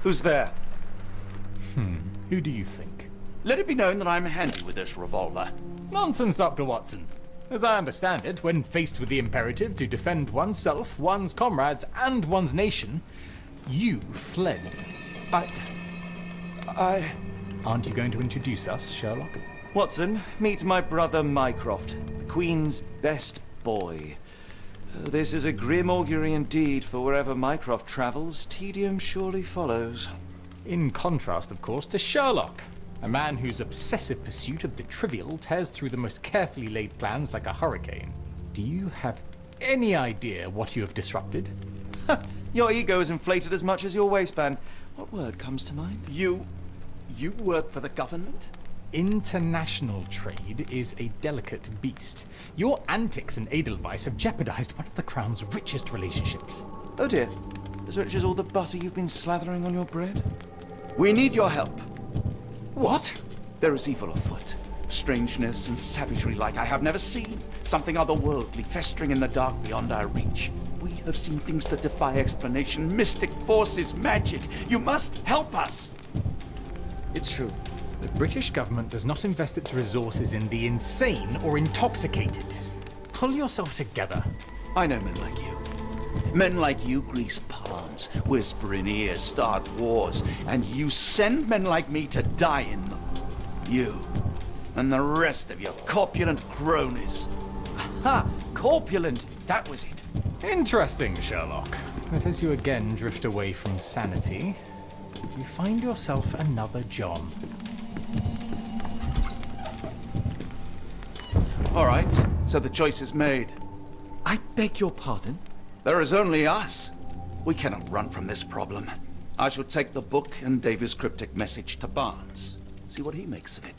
Who's there? Who do you think? Let it be known that I'm handy with this revolver. Nonsense, Dr. Watson. As I understand it, when faced with the imperative to defend oneself, one's comrades, and one's nation, you fled. I... Aren't you going to introduce us, Sherlock? Watson, meet my brother Mycroft, the Queen's best boy. This is a grim augury indeed, for wherever Mycroft travels, tedium surely follows. In contrast, of course, to Sherlock, a man whose obsessive pursuit of the trivial tears through the most carefully laid plans like a hurricane. Do you have any idea what you have disrupted? Your ego is inflated as much as your waistband. What word comes to mind? You work for the government? International trade is a delicate beast. Your antics and Edelweiss have jeopardized one of the Crown's richest relationships. Oh dear. As rich as all the butter you've been slathering on your bread? We need your help. What? There is evil afoot. Strangeness and savagery like I have never seen. Something otherworldly festering in the dark beyond our reach. We have seen things that defy explanation. Mystic forces, magic. You must help us. It's true. The British government does not invest its resources in the insane or intoxicated. Pull yourself together. I know men like you. Men like you grease palms, whisper in ears, start wars, and you send men like me to die in them. You and the rest of your corpulent cronies. Ha! Corpulent! That was it. Interesting, Sherlock. But as you again drift away from sanity, you find yourself another John. All right, so the choice is made. I beg your pardon? There is only us. We cannot run from this problem. I shall take the book and Davy's cryptic message to Barnes. See what he makes of it.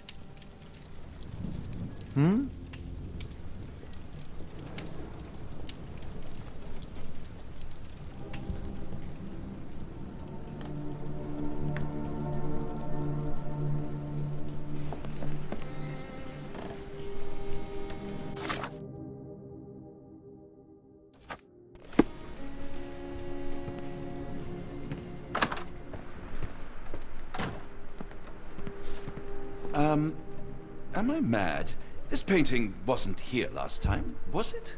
Am I mad? This painting wasn't here last time, was it?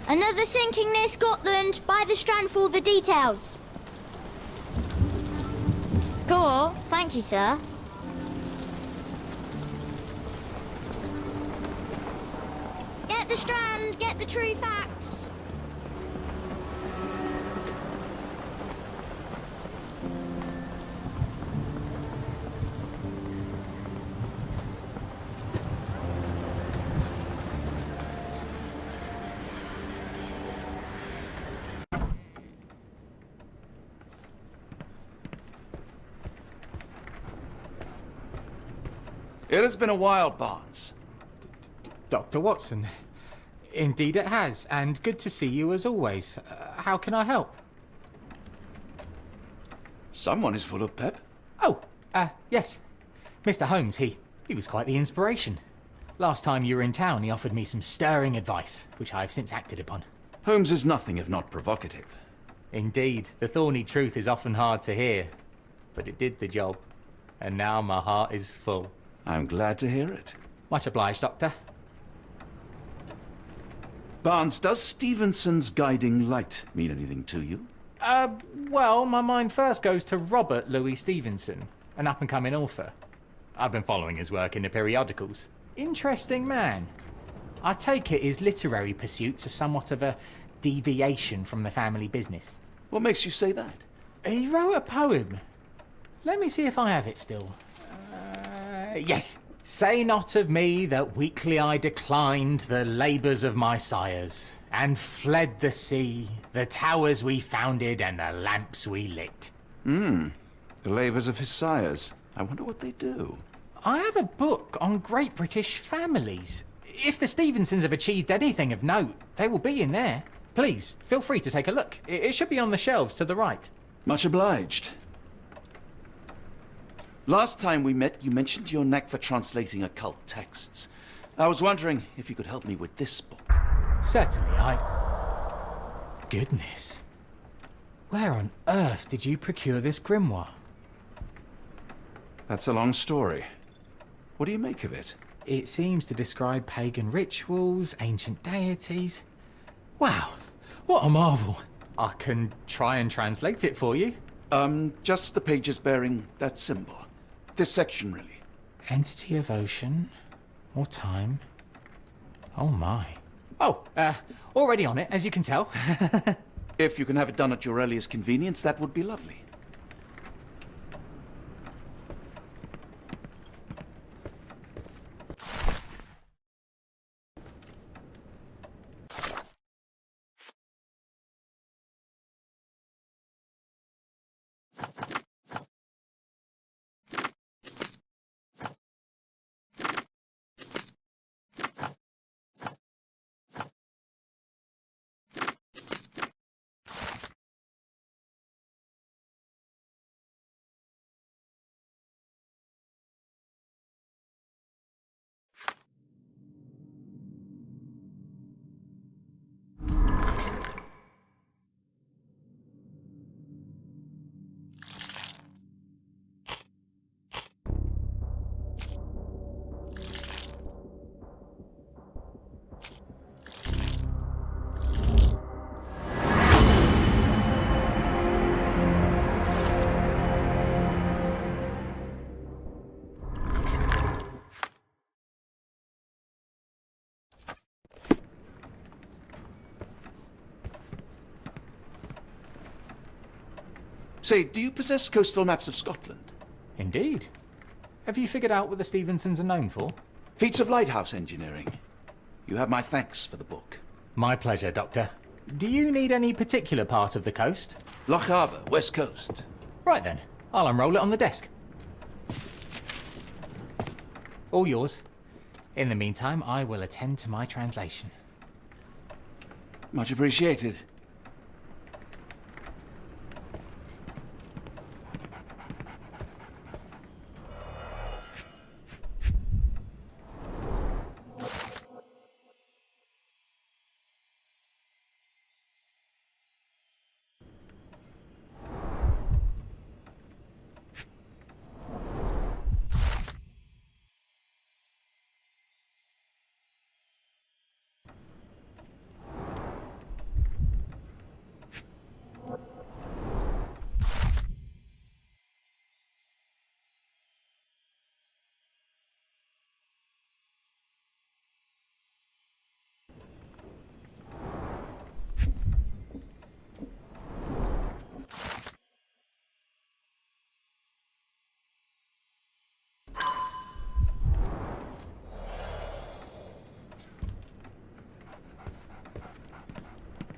Another sinking near Scotland. By the Strand for all the details. Cool. Thank you, sir. Get the Strand. Get the true facts. It has been a while, Barnes. Dr. Watson. Indeed it has, and good to see you as always. How can I help? Someone is full of pep. Oh, yes. Mr. Holmes, he was quite the inspiration. Last time you were in town, he offered me some stirring advice, which I have since acted upon. Holmes is nothing if not provocative. Indeed, the thorny truth is often hard to hear, but it did the job, and now my heart is full. I'm glad to hear it. Much obliged, Doctor. Barnes, does Stevenson's guiding light mean anything to you? Well, my mind first goes to Robert Louis Stevenson, an up-and-coming author. I've been following his work in the periodicals. Interesting man. I take it his literary pursuits are somewhat of a deviation from the family business. What makes you say that? He wrote a poem. Let me see if I have it still. Yes. Say not of me that weakly I declined the labours of my sires, and fled the sea, the towers we founded, and the lamps we lit. The labours of his sires. I wonder what they do. I have a book on great British families. If the Stevensons have achieved anything of note, they will be in there. Please, feel free to take a look. It should be on the shelves to the right. Much obliged. Last time we met, you mentioned your knack for translating occult texts. I was wondering if you could help me with this book. Certainly, Goodness. Where on earth did you procure this grimoire? That's a long story. What do you make of it? It seems to describe pagan rituals, ancient deities. Wow, what a marvel. I can try and translate it for you. Just the pages bearing that symbol. This section, really. Entity of ocean or time. Oh my. Oh, already on it, as you can tell. If you can have it done at your earliest convenience, that would be lovely. Say, do you possess coastal maps of Scotland? Indeed. Have you figured out what the Stevensons are known for? Feats of lighthouse engineering. You have my thanks for the book. My pleasure, Doctor. Do you need any particular part of the coast? Loch Harbour, West Coast. Right then, I'll unroll it on the desk. All yours. In the meantime, I will attend to my translation. Much appreciated.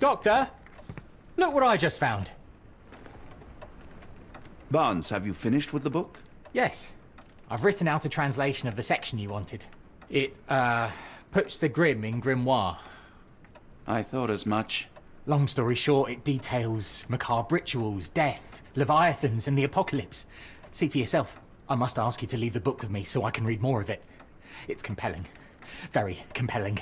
Doctor! Look what I just found. Barnes, have you finished with the book? Yes. I've written out a translation of the section you wanted. It, puts the grim in grimoire. I thought as much. Long story short, it details macabre rituals, death, leviathans, and the apocalypse. See for yourself. I must ask you to leave the book with me so I can read more of it. It's compelling. Very compelling.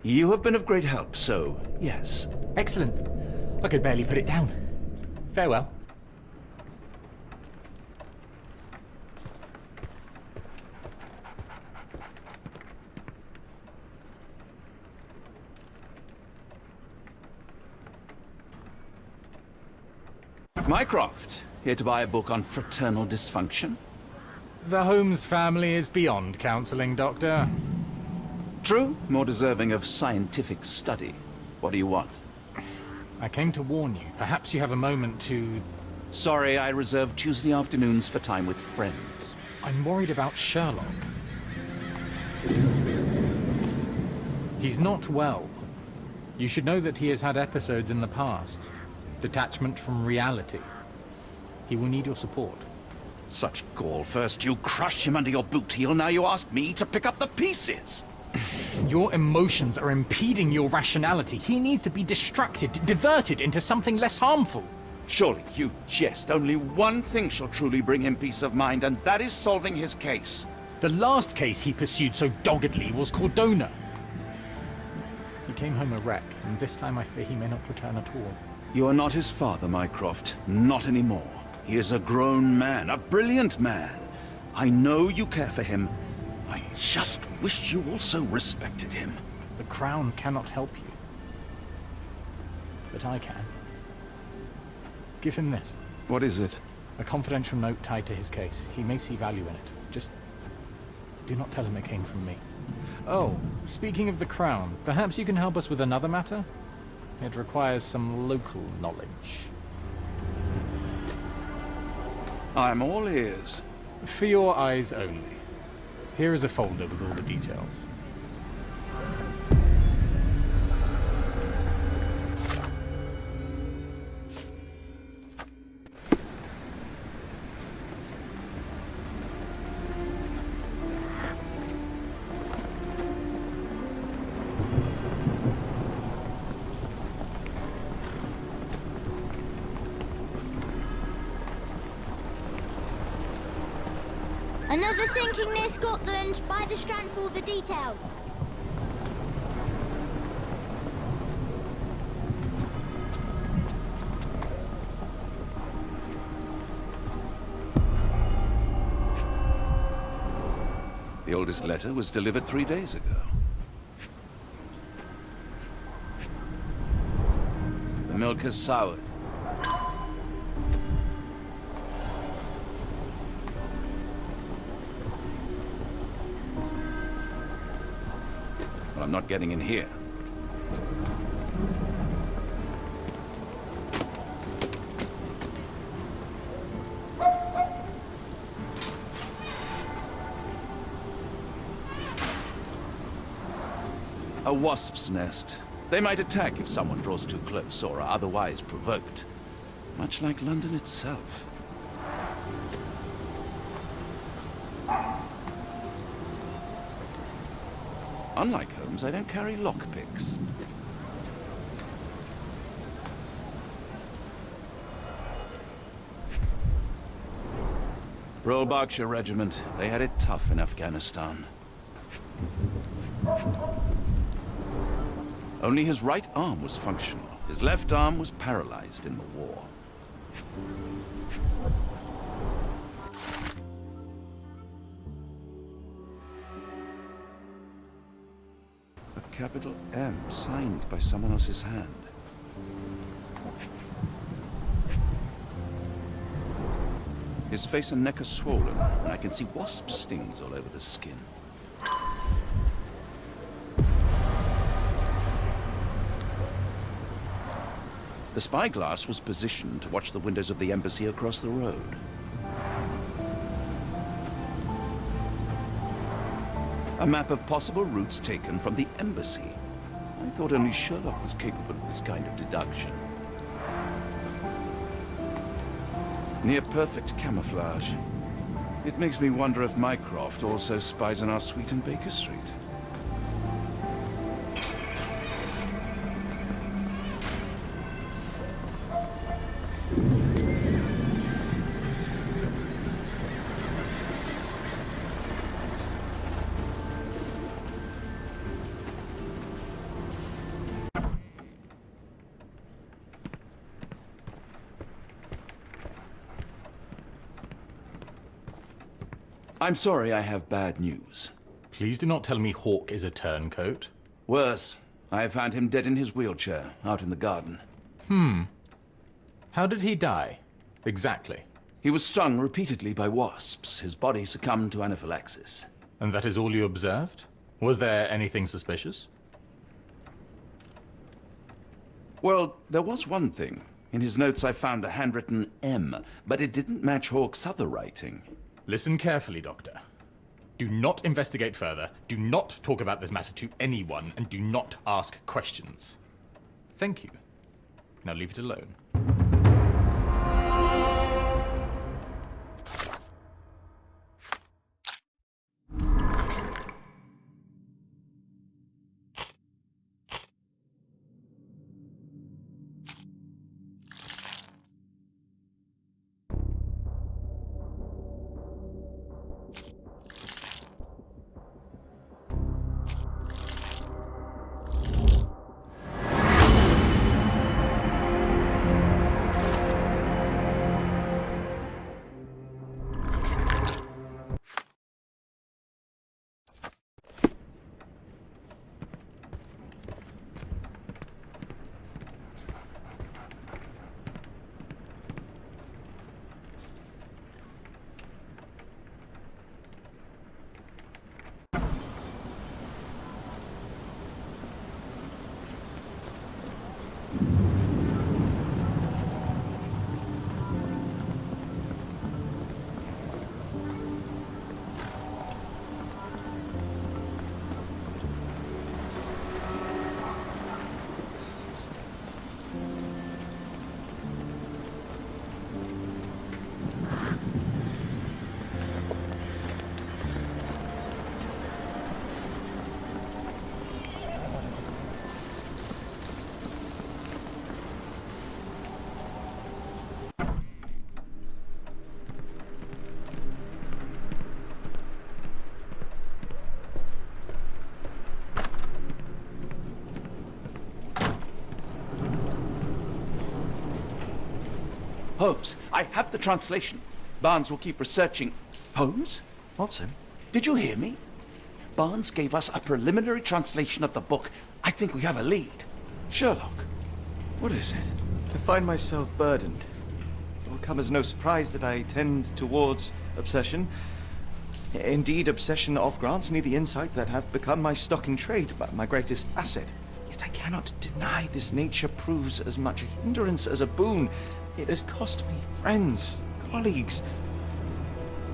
You have been of great help, so yes. Excellent. I could barely put it down. Farewell. Mycroft, here to buy a book on fraternal dysfunction? The Holmes family is beyond counselling, Doctor. True, more deserving of scientific study. What do you want? I came to warn you. Perhaps you have a moment to... Sorry, I reserve Tuesday afternoons for time with friends. I'm worried about Sherlock. He's not well. You should know that he has had episodes in the past. Detachment from reality. He will need your support. Such gall. First you crush him under your boot heel, now you ask me to pick up the pieces. Your emotions are impeding your rationality. He needs to be distracted, diverted into something less harmful. Surely you jest. Only one thing shall truly bring him peace of mind, and that is solving his case. The last case he pursued so doggedly was Cordona. He came home a wreck, and this time I fear he may not return at all. You are not his father, Mycroft. Not anymore. He is a grown man, a brilliant man. I know you care for him. I just wish you also respected him. The Crown cannot help you. But I can. Give him this. What is it? A confidential note tied to his case. He may see value in it. Just do not tell him it came from me. Oh, speaking of the Crown, perhaps you can help us with another matter? It requires some local knowledge. I'm all ears. For your eyes only. Here is a folder with all the details. Another sinking near Scotland. By the strand for the details. The oldest letter was delivered 3 days ago. The milk has soured. Well, I'm not getting in here. A wasp's nest. They might attack if someone draws too close or are otherwise provoked. Much like London itself. Unlike Holmes, I don't carry lockpicks. Royal Berkshire Regiment. They had it tough in Afghanistan. Only his right arm was functional. His left arm was paralyzed in the war. A capital M signed by someone else's hand. His face and neck are swollen, and I can see wasp stings all over the skin. The spyglass was positioned to watch the windows of the embassy across the road. A map of possible routes taken from the embassy. I thought only Sherlock was capable of this kind of deduction. Near-perfect camouflage. It makes me wonder if Mycroft also spies on our suite in Baker Street. I'm sorry, I have bad news. Please do not tell me Hawke is a turncoat. Worse, I found him dead in his wheelchair, out in the garden. How did he die? Exactly. He was stung repeatedly by wasps. His body succumbed to anaphylaxis. And that is all you observed? Was there anything suspicious? Well, there was one thing. In his notes I found a handwritten M, but it didn't match Hawke's other writing. Listen carefully, Doctor. Do not investigate further, do not talk about this matter to anyone, and do not ask questions. Thank you. Now leave it alone. Holmes, I have the translation. Barnes will keep researching. Holmes? Watson? Did you hear me? Barnes gave us a preliminary translation of the book. I think we have a lead. Sherlock? What is it? I find myself burdened. It will come as no surprise that I tend towards obsession. Indeed, obsession oft grants me the insights that have become my stock in trade, but my greatest asset. Yet I cannot deny this nature proves as much a hindrance as a boon. It has cost me friends, colleagues,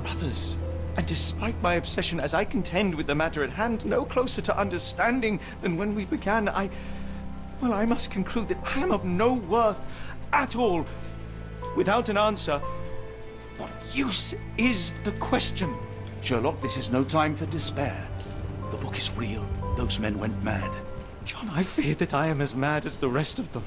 brothers. And despite my obsession as I contend with the matter at hand, no closer to understanding than when we began, I must conclude that I am of no worth at all. Without an answer, what use is the question? Sherlock, this is no time for despair. The book is real. Those men went mad. John, I fear that I am as mad as the rest of them.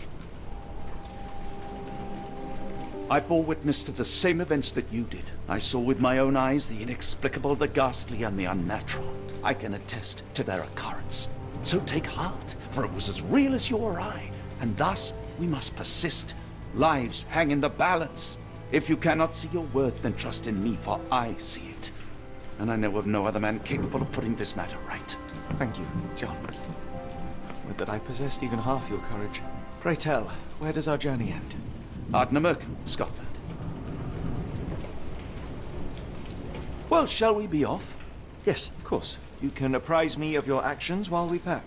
I bore witness to the same events that you did. I saw with my own eyes the inexplicable, the ghastly, and the unnatural. I can attest to their occurrence. So take heart, for it was as real as you or I, and thus we must persist. Lives hang in the balance. If you cannot see your worth, then trust in me, for I see it. And I know of no other man capable of putting this matter right. Thank you, John. Would that I possessed even half your courage. Pray tell, where does our journey end? Ardnamurchan, Scotland. Well, shall we be off? Yes, of course. You can apprise me of your actions while we pack.